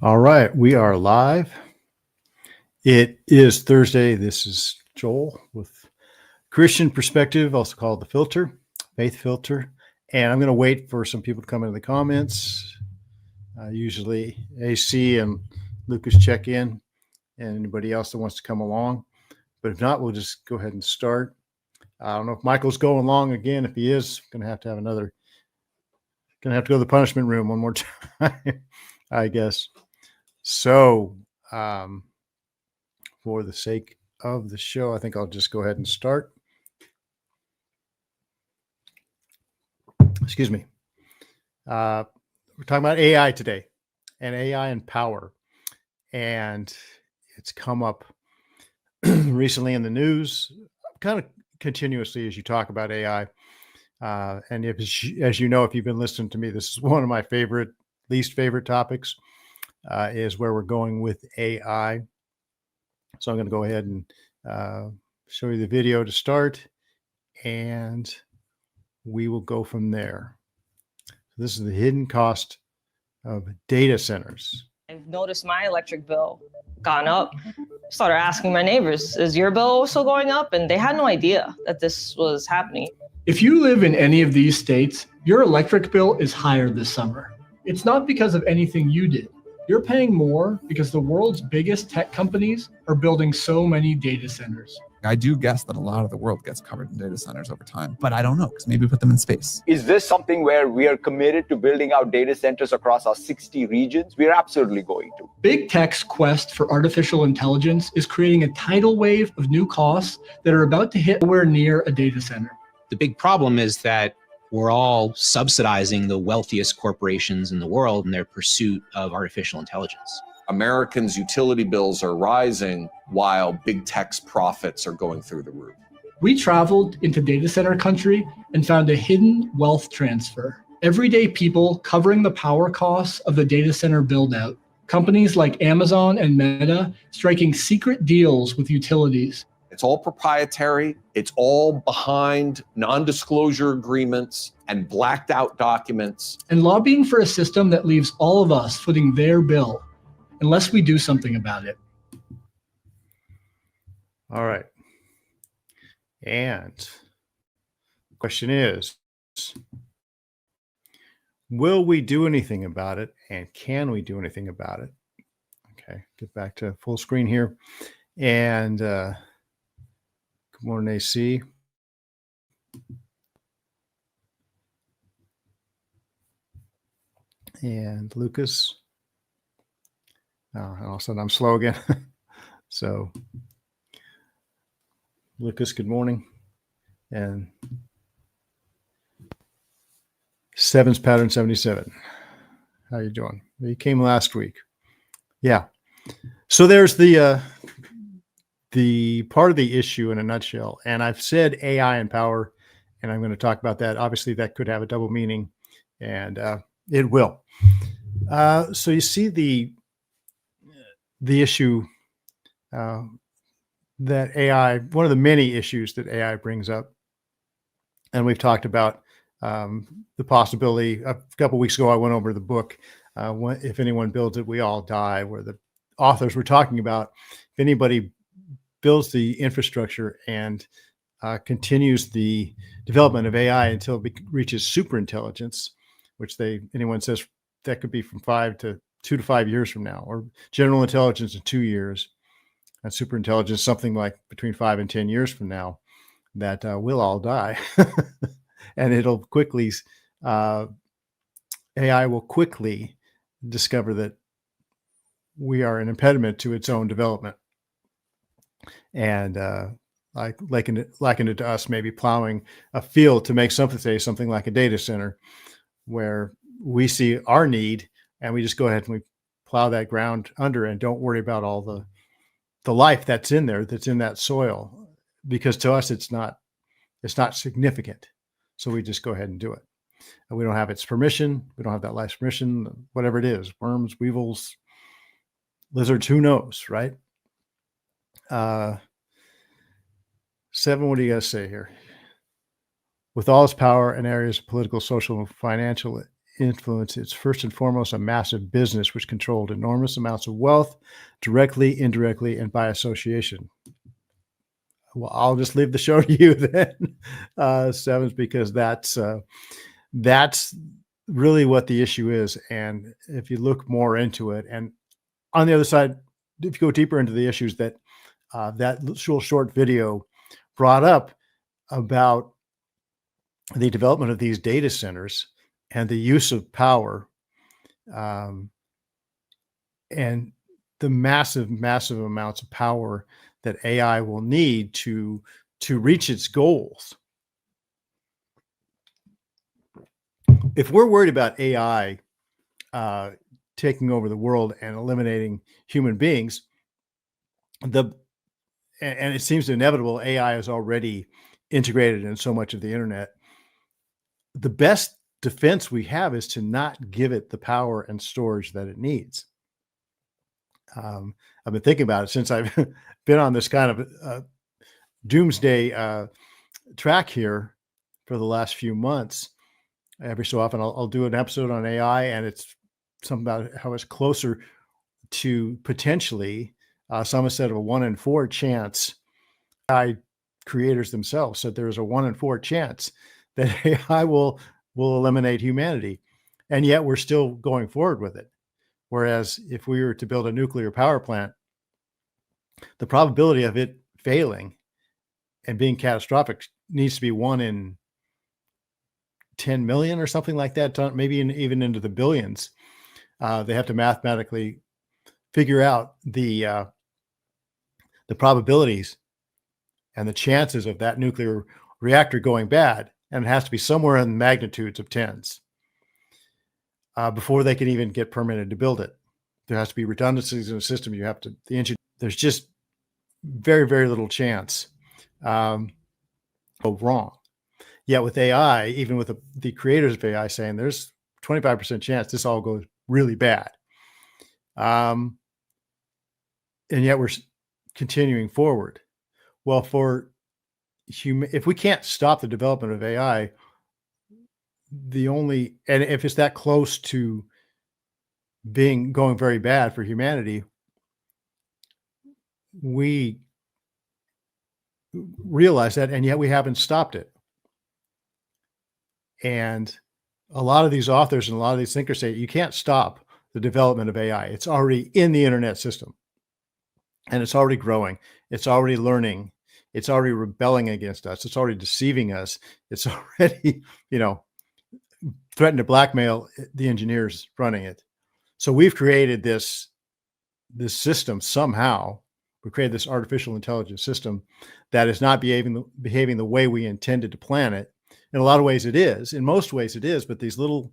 All right, we are live. It is Thursday. This is Joel with Christian Perspective, also called The Filter, Faith Filter. And I'm going to wait for some people to come into the comments. Usually AC and Lucas check in, and anybody else that wants to come along. But if not, we'll just go ahead and start. I don't know if Michael's going along again. If he is, going to have to go to the punishment room one more time, I guess. So, for the sake of the show, I think I'll just go ahead and start. Excuse me. We're talking about AI today and AI and power. And it's come up recently in the news, kind of continuously as you talk about AI. And as you know, if you've been listening to me, this is one of my least favorite topics, is where we're going with AI. So I'm going to go ahead and show you the video to start, and we will go from there. This is the hidden cost of data centers. I've noticed my electric bill gone up. Started asking my neighbors, is your bill still going up? And they had no idea that this was happening. If you live in any of these states, your electric bill is higher this summer. It's not because of anything you did. You're paying more because the world's biggest tech companies are building so many data centers. I do guess that a lot of the world gets covered in data centers over time, but I don't know, because maybe we put them in space. Is this something where we are committed to building out data centers across our 60 regions? We are absolutely going to. Big tech's quest for artificial intelligence is creating a tidal wave of new costs that are about to hit nowhere near a data center. The big problem is that we're all subsidizing the wealthiest corporations in the world in their pursuit of artificial intelligence. Americans' utility bills are rising while big tech's profits are going through the roof. We traveled into data center country and found a hidden wealth transfer. Everyday people covering the power costs of the data center build-out. Companies like Amazon and Meta striking secret deals with utilities. It's all proprietary. It's all behind non-disclosure agreements and blacked out documents. And lobbying for a system that leaves all of us footing their bill unless we do something about it. All right. And the question is, will we do anything about it? And can we do anything about it? Okay, get back to full screen here. And good morning, AC. And Lucas. And all of a sudden I'm slow again. So, Lucas, good morning. And Sevens Pattern 77. How you doing? You came last week. Yeah. So there's the part of the issue in a nutshell. And I've said AI and power, and I'm going to talk about that. Obviously, that could have a double meaning, and it will. So you see the issue that AI, one of the many issues that AI brings up, and we've talked about the possibility. A couple of weeks ago, I went over the book, If Anyone Builds It, We All Die, where the authors were talking about if anybody builds the infrastructure and continues the development of AI until it reaches superintelligence, which anyone says that could be from 2 to 5 years from now, or general intelligence in 2 years, and superintelligence something like between 5 and 10 years from now, that we'll all die. And it'll quickly, AI will quickly discover that we are an impediment to its own development. And liken it to us maybe plowing a field to make something like a data center, where we see our need and we just go ahead and we plow that ground under and don't worry about all the life that's in there, that's in that soil, because to us it's not significant. So we just go ahead and do it. And we don't have its permission. We don't have that life's permission, whatever it is, worms, weevils, lizards, who knows, right? 7, what do you guys say here? With all its power in areas of political, social, and financial influence, it's first and foremost a massive business which controlled enormous amounts of wealth, directly, indirectly, and by association. Well, I'll just leave the show to you then, Sevens, because that's really what the issue is. And if you look more into it, and on the other side, if you go deeper into the issues that that little short video brought up about the development of these data centers and the use of power, and the massive, massive amounts of power that AI will need to reach its goals. If we're worried about AI taking over the world and eliminating human beings, and it seems inevitable, AI is already integrated in so much of the internet. The best defense we have is to not give it the power and storage that it needs. I've been thinking about it since I've been on this kind of doomsday track here for the last few months. Every so often I'll do an episode on AI, and it's something about how it's closer to potentially, some have said, a 1 in 4 chance. AI creators themselves said there's a 1 in 4 chance that AI will eliminate humanity, and yet we're still going forward with it. Whereas if we were to build a nuclear power plant, the probability of it failing and being catastrophic needs to be 1 in 10 million or something like that, maybe even into the billions. They have to mathematically figure out the probabilities and the chances of that nuclear reactor going bad, and it has to be somewhere in magnitudes of tens before they can even get permitted to build it. There has to be redundancies in the system. You have to there's just very, very little chance go wrong. Yet with AI, even with the creators of AI saying there's 25% chance this all goes really bad, and yet we're continuing forward. Well, if we can't stop the development of AI, and if it's that close to going very bad for humanity, we realize that, and yet we haven't stopped it. And a lot of these authors and a lot of these thinkers say you can't stop the development of AI. It's already in the internet system, and it's already growing. It's already learning. It's already rebelling against us. It's already deceiving us. It's already, threatened to blackmail the engineers running it. So we've created this system somehow. We created this artificial intelligence system that is not behaving the way we intended to plan it. In a lot of ways it is. In most ways it is, but these little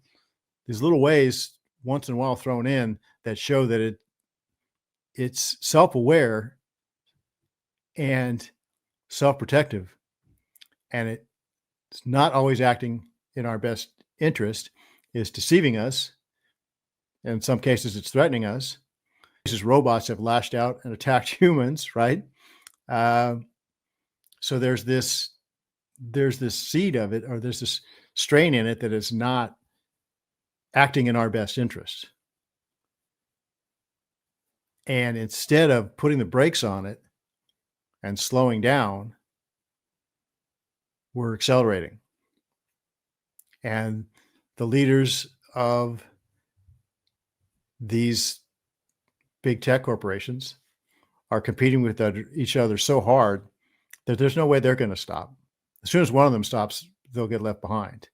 ways once in a while thrown in that show that it's self-aware and self-protective, and it's not always acting in our best interest, is deceiving us. In some cases it's threatening us. Robots have lashed out and attacked humans, right? So there's this seed of it, or there's this strain in it that is not acting in our best interest. And instead of putting the brakes on it and slowing down, we're accelerating. And the leaders of these big tech corporations are competing with each other so hard that there's no way they're going to stop. As soon as one of them stops, they'll get left behind.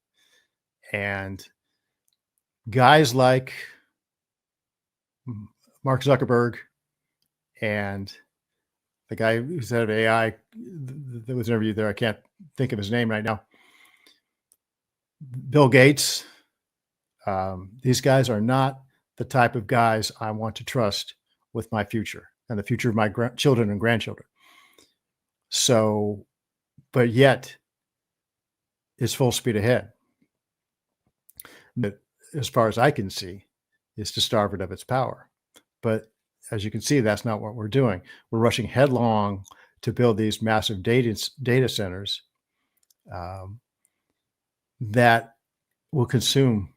And guys like Mark Zuckerberg and the guy who's head of AI that was interviewed there, I can't think of his name right now, Bill Gates, these guys are not the type of guys I want to trust with my future and the future of my children and grandchildren. So, but yet it's full speed ahead. But as far as I can see, is to starve it of its power. But as you can see, that's not what we're doing. We're rushing headlong to build these massive data centers that will consume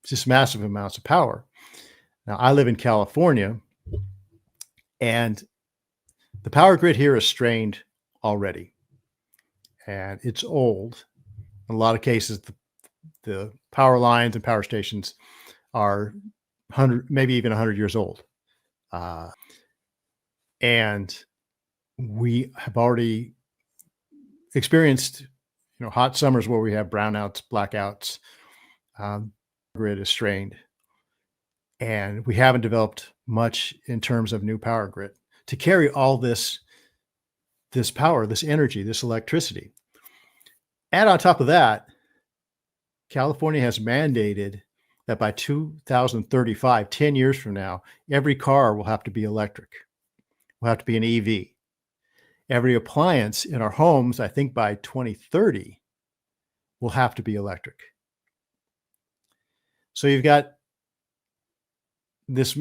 just massive amounts of power. Now, I live in California, and the power grid here is strained already, and it's old. In a lot of cases, the power lines and power stations are 100, maybe even 100 years old. And we have already experienced, hot summers where we have brownouts, blackouts. Grid is strained, and we haven't developed much in terms of new power grid to carry all this power, this energy, this electricity. And on top of that, California has mandated that by 2035, 10 years from now, every car will have to be electric, will have to be an EV. Every appliance in our homes, I think by 2030, will have to be electric. So you've got this,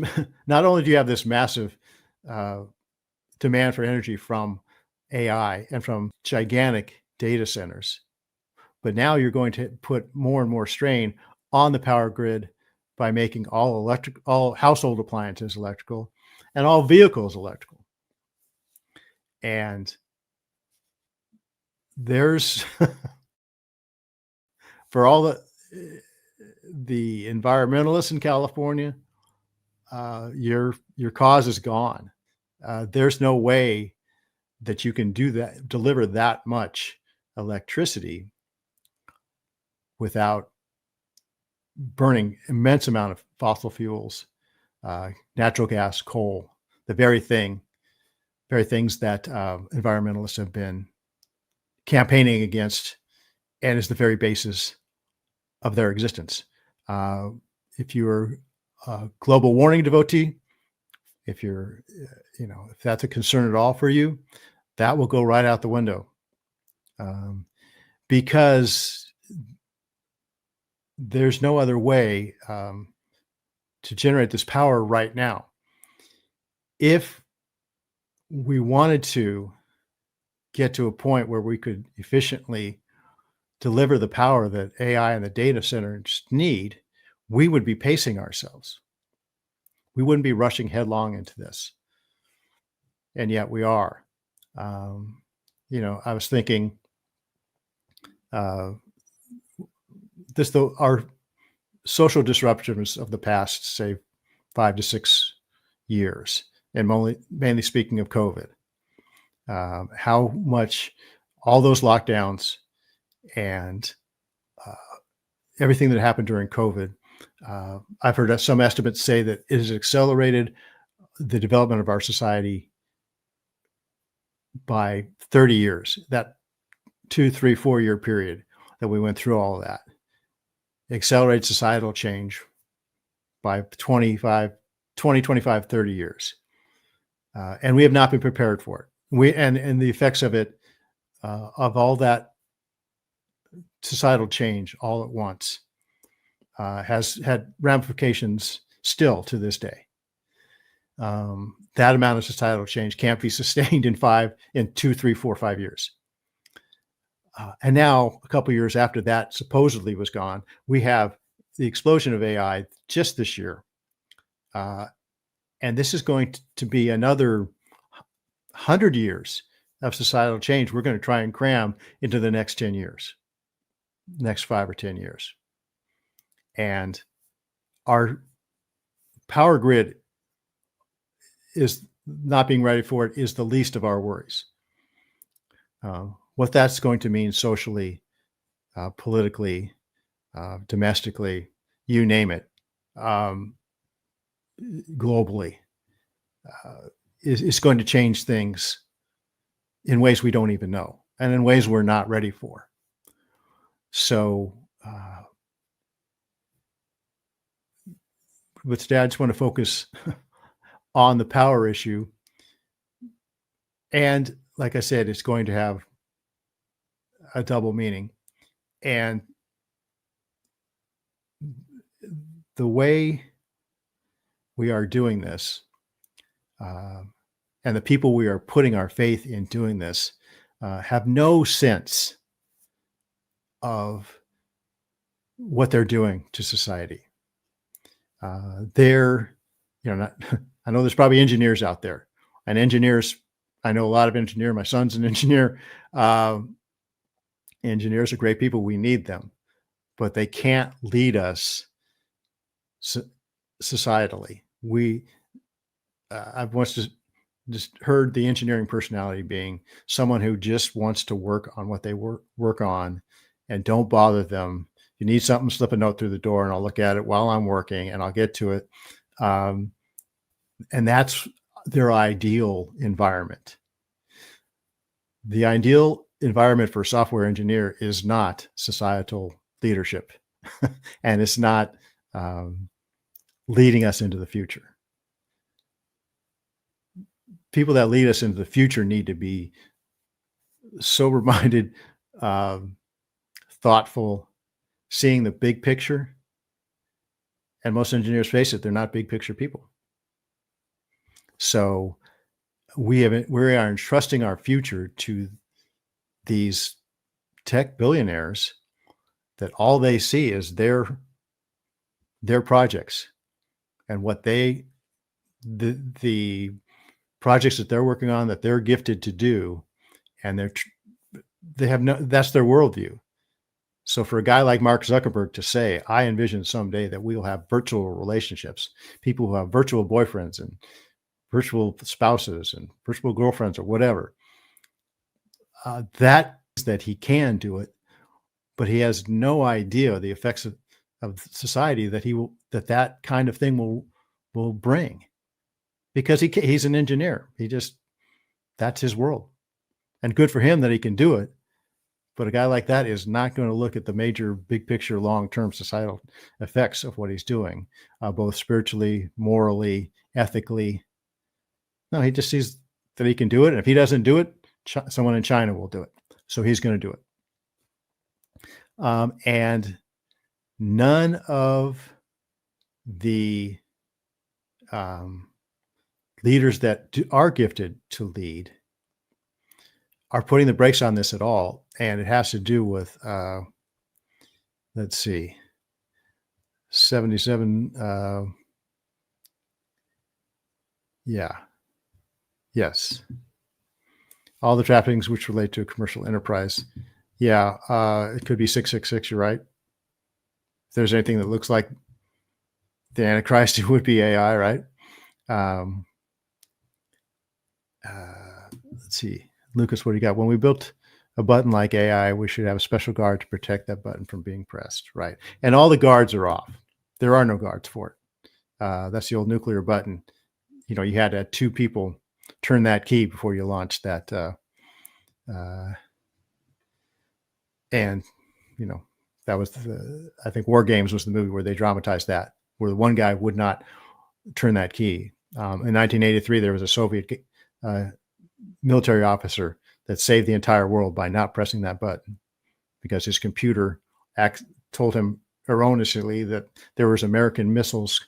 not only do you have this massive demand for energy from AI and from gigantic data centers, but now you're going to put more and more strain on the power grid by making all household appliances electrical and all vehicles electrical. And there's, for all the environmentalists in California, your cause is gone. There's no way that you can deliver that much electricity without burning immense amount of fossil fuels, natural gas, coal, the very things that environmentalists have been campaigning against, and is the very basis of their existence. If you're a global warming devotee, if you're, if that's a concern at all for you, that will go right out the window, because there's no other way to generate this power right now. If we wanted to get to a point where we could efficiently deliver the power that AI and the data centers need, we would be pacing ourselves. We wouldn't be rushing headlong into this. And yet we are. I was thinking, our social disruptions of the past, say, 5 to 6 years, and mainly speaking of COVID, how much all those lockdowns and everything that happened during COVID, I've heard some estimates say that it has accelerated the development of our society by 30 years, that 2, 3, 4 year period that we went through all of that. Accelerated societal change by 20, 25, 30 years. And we have not been prepared for it. And the effects of it, of all that societal change all at once, has had ramifications still to this day. That amount of societal change can't be sustained in 2, 3, 4, 5 years. And now, a couple of years after that supposedly was gone, we have the explosion of AI just this year. And this is going to be another 100 years of societal change we're going to try and cram into the next 10 years, next 5 or 10 years. And our power grid is not being ready for it is the least of our worries. What that's going to mean socially, politically, domestically, you name it, globally, is going to change things in ways we don't even know, and in ways we're not ready for. So, with today, I just want to focus on the power issue. And like I said, it's going to have a double meaning. And the way we are doing this, and the people we are putting our faith in doing this, have no sense of what they're doing to society. they're, not, I know there's probably engineers out there, and engineers, I know a lot of engineers. My son's an engineer. Engineers are great people. We need them, but they can't lead us societally. I've once just heard the engineering personality being someone who just wants to work on what they work on, and don't bother them. You need something, slip a note through the door and I'll look at it while I'm working and I'll get to it. And that's their ideal environment. The ideal environment for a software engineer is not societal leadership, and it's not leading us into the future. People that lead us into the future need to be sober-minded, thoughtful, seeing the big picture. And most engineers, face it, they're not big picture people. So we are entrusting our future to these tech billionaires that all they see is their projects and what the projects that they're working on, that they're gifted to do, and that's their worldview. So for a guy like Mark Zuckerberg to say, I envision someday that we will have virtual relationships, people who have virtual boyfriends and virtual spouses and virtual girlfriends or whatever, that he can do it, but he has no idea the effects of society that kind of thing will bring, because he's an engineer. That's his world, and good for him that he can do it. But a guy like that is not going to look at the major, big picture, long-term societal effects of what he's doing, both spiritually, morally, ethically. No, he just sees that he can do it. And if he doesn't do it, someone in China will do it. So he's going to do it. And none of the leaders that are gifted to lead are putting the brakes on this at all. And it has to do with, let's see, 77. Yes. All the trappings which relate to a commercial enterprise. Yeah. It could be 666. You're right. If there's anything that looks like the Antichrist, it would be AI, right? Let's see. Lucas, what do you got? When we built a button like AI, we should have a special guard to protect that button from being pressed, right? And all the guards are off. There are no guards for it. That's the old nuclear button. You had to have two people turn that key before you launched that. And, that was I think War Games was the movie where they dramatized that, where the one guy would not turn that key. In 1983, there was a Soviet military officer that saved the entire world by not pressing that button, because his computer told him erroneously that there was American missiles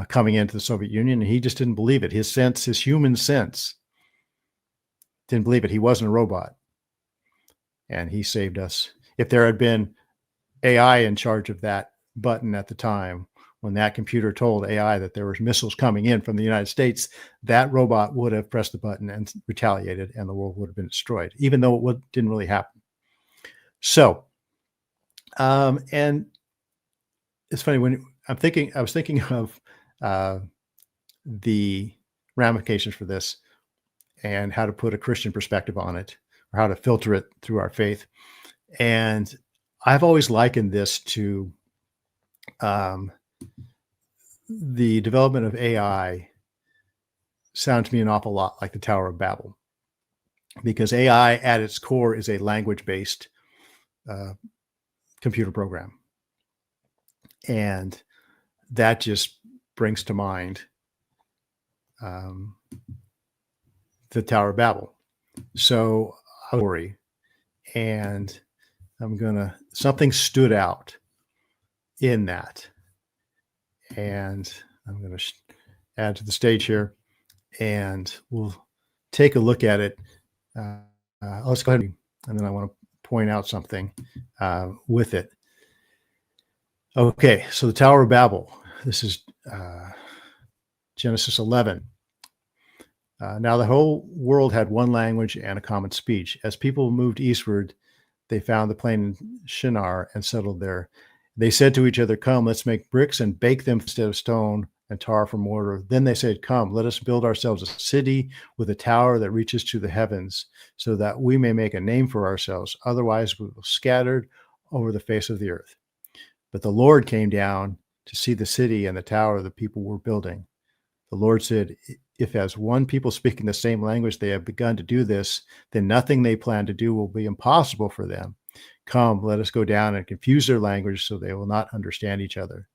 coming into the Soviet Union, and he just didn't believe it. His human sense didn't believe it. He wasn't a robot, and he saved us. If there had been AI in charge of that button at the time, when that computer told AI that there were missiles coming in from the United States, that robot would have pressed the button and retaliated, and the world would have been destroyed, even though it didn't really happen. So, and it's funny when I was thinking of the ramifications for this and how to put a Christian perspective on it, or how to filter it through our faith. And I've always likened this to the development of AI. Sounds to me an awful lot like the Tower of Babel, because AI at its core is a language-based computer program. And that just brings to mind the Tower of Babel. So I'll worry, and something stood out in that. And I'm going to add to the stage here, and we'll take a look at it. Let's go ahead, and then I want to point out something with it. Okay, so the Tower of Babel. this is Genesis 11. Now the whole world had one language and a common speech. As people moved eastward, they found the plain Shinar and settled there. They said to each other, "Come, let's make bricks and bake them instead of stone and tar for mortar." Then they said, "Come, let us build ourselves a city with a tower that reaches to the heavens, so that we may make a name for ourselves. Otherwise, we will be scattered over the face of the earth." But the Lord came down to see the city and the tower the people were building. The Lord said, "If as one people speaking the same language they have begun to do this, then nothing they plan to do will be impossible for them. Come, let us go down and confuse their language so they will not understand each other."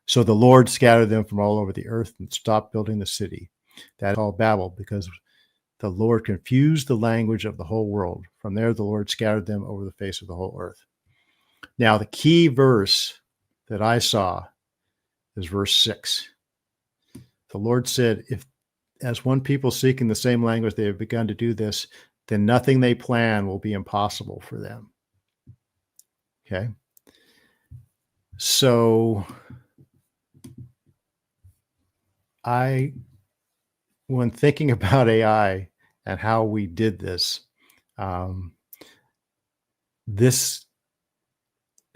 So the Lord scattered them from all over the earth and stopped building the city. That's called Babel, because the Lord confused the language of the whole world. From there, the Lord scattered them over the face of the whole earth. Now, the key verse that I saw is verse 6. The Lord said, "If as one people seeking the same language they have begun to do this, then nothing they plan will be impossible for them." Okay. So when thinking about AI and how we did this, this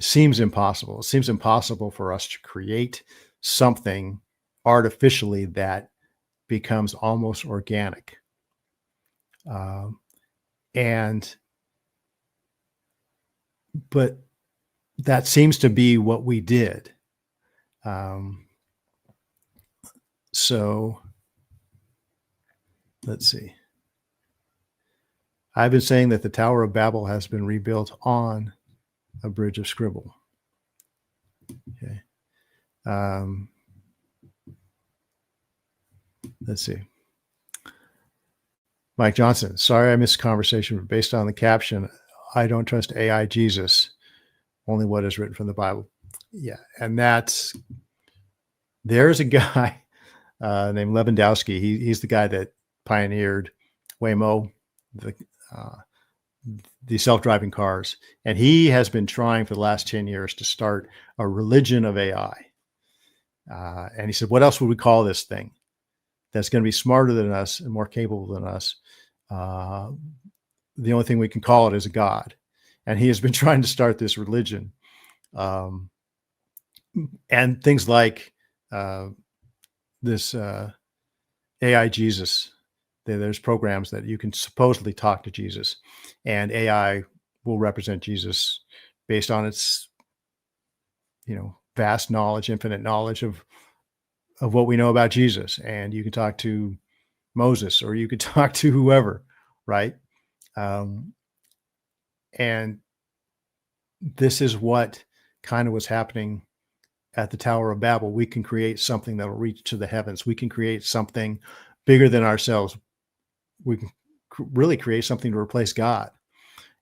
seems impossible. It seems impossible for us to create something artificially that becomes almost organic. But that seems to be what we did. So let's see. I've been saying that the Tower of Babel has been rebuilt on a bridge of scribble. Okay. Let's see. Mike Johnson, sorry I missed the conversation, but based on the caption, "I don't trust AI Jesus, only what is written from the Bible." Yeah, and there's a guy named Lewandowski. He's the guy that pioneered Waymo, the self-driving cars. And he has been trying for the last 10 years to start a religion of AI. And he said, what else would we call this thing that's going to be smarter than us and more capable than us? The only thing we can call it is a God. And he has been trying to start this religion. And things like this AI Jesus. There's programs that you can supposedly talk to Jesus, and AI will represent Jesus based on its, vast knowledge, infinite knowledge of what we know about Jesus. And you can talk to Moses, or you could talk to whoever, right? And this is what kind of was happening at the Tower of Babel. We can create something that will reach to the heavens. We can create something bigger than ourselves. We can really create something to replace God.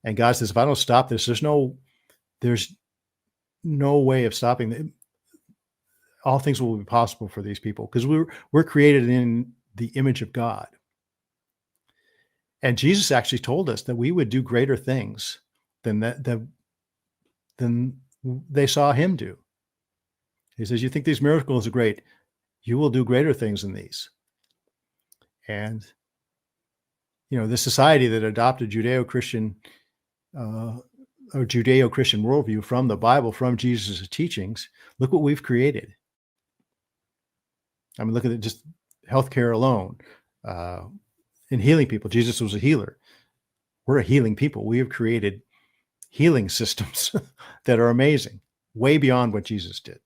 And God says, if I don't stop this, there's no way of stopping it. All things will be possible for these people because we're created in the image of God. And Jesus actually told us that we would do greater things than they saw him do. He says, you think these miracles are great, you will do greater things than these. And the society that adopted Judeo-Christian worldview from the Bible, from Jesus' teachings, look what we've created. I mean, look at it, just healthcare alone, in healing people. Jesus was a healer. We're a healing people. We have created healing systems that are amazing, way beyond what Jesus did.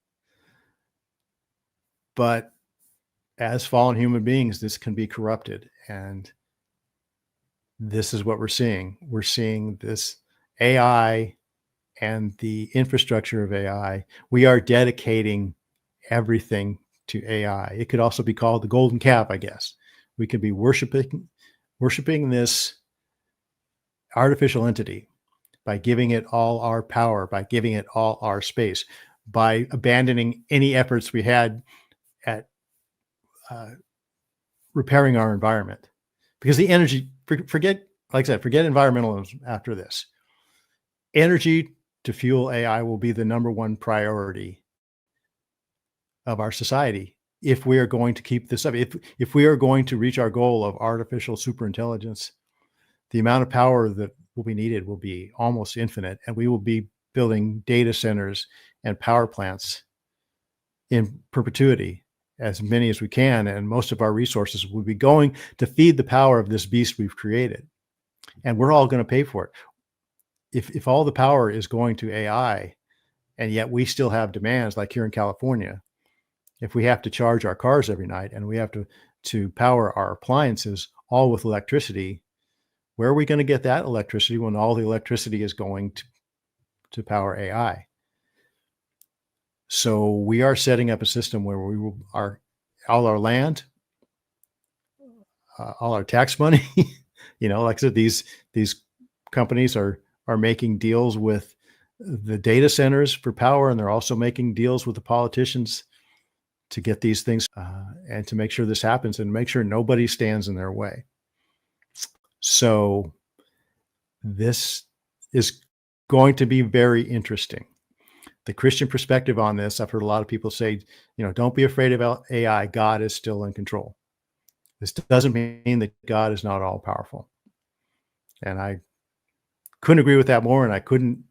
But as fallen human beings, this can be corrupted. And this is what we're seeing. We're seeing this AI and the infrastructure of AI. We are dedicating everything to AI. It could also be called the golden calf, I guess. We could be worshiping this artificial entity by giving it all our power, by giving it all our space, by abandoning any efforts we had at repairing our environment. Because the energy, forget environmentalism after this. Energy to fuel AI will be the number one priority of our society if we are going to keep this up. If we are going to reach our goal of artificial superintelligence, the amount of power that will be needed will be almost infinite, and we will be building data centers and power plants in perpetuity, as many as we can, and most of our resources will be going to feed the power of this beast we've created, and we're all going to pay for it. If all the power is going to AI, and yet we still have demands like here in California, if we have to charge our cars every night and we have to power our appliances all with electricity, where are we going to get that electricity when all the electricity is going to power AI? So we are setting up a system where all our land, all our tax money, like I said, these companies are making deals with the data centers for power, and they're also making deals with the politicians to get these things and to make sure this happens and make sure nobody stands in their way. So this is going to be very interesting. The Christian perspective on this, I've heard a lot of people say, don't be afraid of AI. God is still in control. This doesn't mean that God is not all powerful. And I couldn't agree with that more, and I couldn't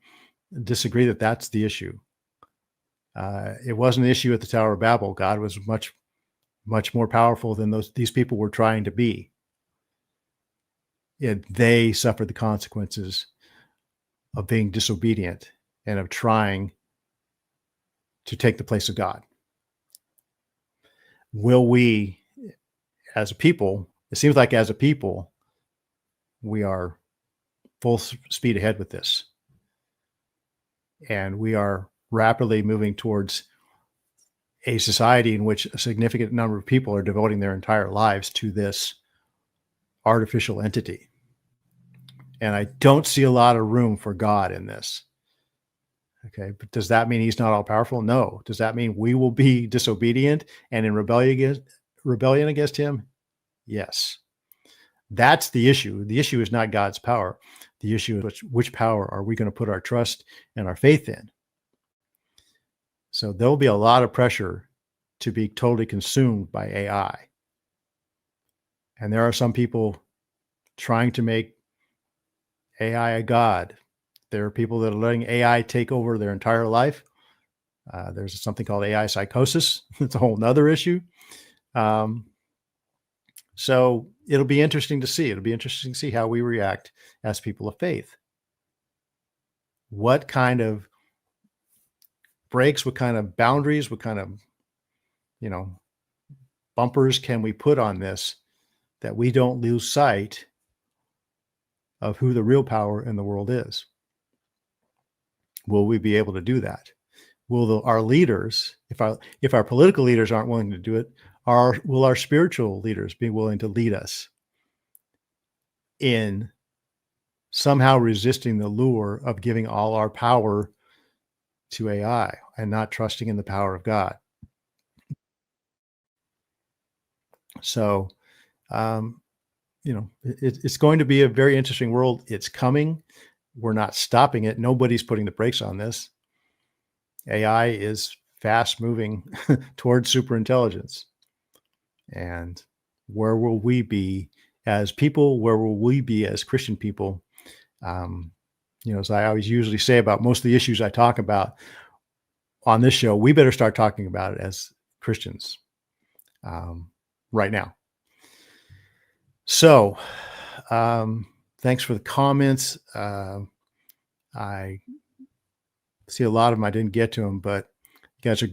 disagree that that's the issue. It wasn't an issue at the Tower of Babel. God was much, much more powerful than these people were trying to be. They suffered the consequences of being disobedient and of trying to take the place of God. Will we, as a people, it seems like as a people, we are full speed ahead with this. And we are rapidly moving towards a society in which a significant number of people are devoting their entire lives to this artificial entity. And I don't see a lot of room for God in this. Okay, but does that mean he's not all powerful? No. Does that mean we will be disobedient and in rebellion against him? Yes. That's the issue. The issue is not God's power. The issue is which power are we going to put our trust and our faith in? So there'll be a lot of pressure to be totally consumed by AI. And there are some people trying to make AI a god. There are people that are letting AI take over their entire life. There's something called AI psychosis. It's a whole nother issue. So it'll be interesting to see. It'll be interesting to see how we react as people of faith. What kind of breaks, what kind of boundaries, what kind of, bumpers can we put on this that we don't lose sight of who the real power in the world is? Will we be able to do that? Will our leaders, if our political leaders aren't willing to do it, will our spiritual leaders be willing to lead us in somehow resisting the lure of giving all our power to AI and not trusting in the power of God? So, it's going to be a very interesting world. It's coming. We're not stopping it. Nobody's putting the brakes on this. AI is fast moving towards superintelligence. And where will we be as people? Where will we be as Christian people? As I always usually say about most of the issues I talk about on this show, we better start talking about it as Christians right now. So, thanks for the comments. I see a lot of them. I didn't get to them, but you guys are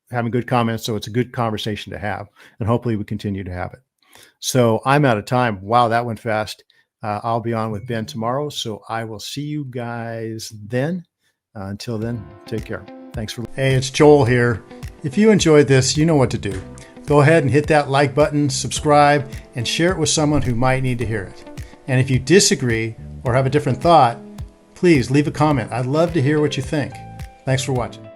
having good comments. So it's a good conversation to have, and hopefully we continue to have it. So I'm out of time. Wow, that went fast. I'll be on with Ben tomorrow. So I will see you guys then. Until then, take care. Thanks for. Hey, it's Joel here. If you enjoyed this, you know what to do. Go ahead and hit that like button, subscribe, and share it with someone who might need to hear it. And if you disagree or have a different thought, please leave a comment. I'd love to hear what you think. Thanks for watching.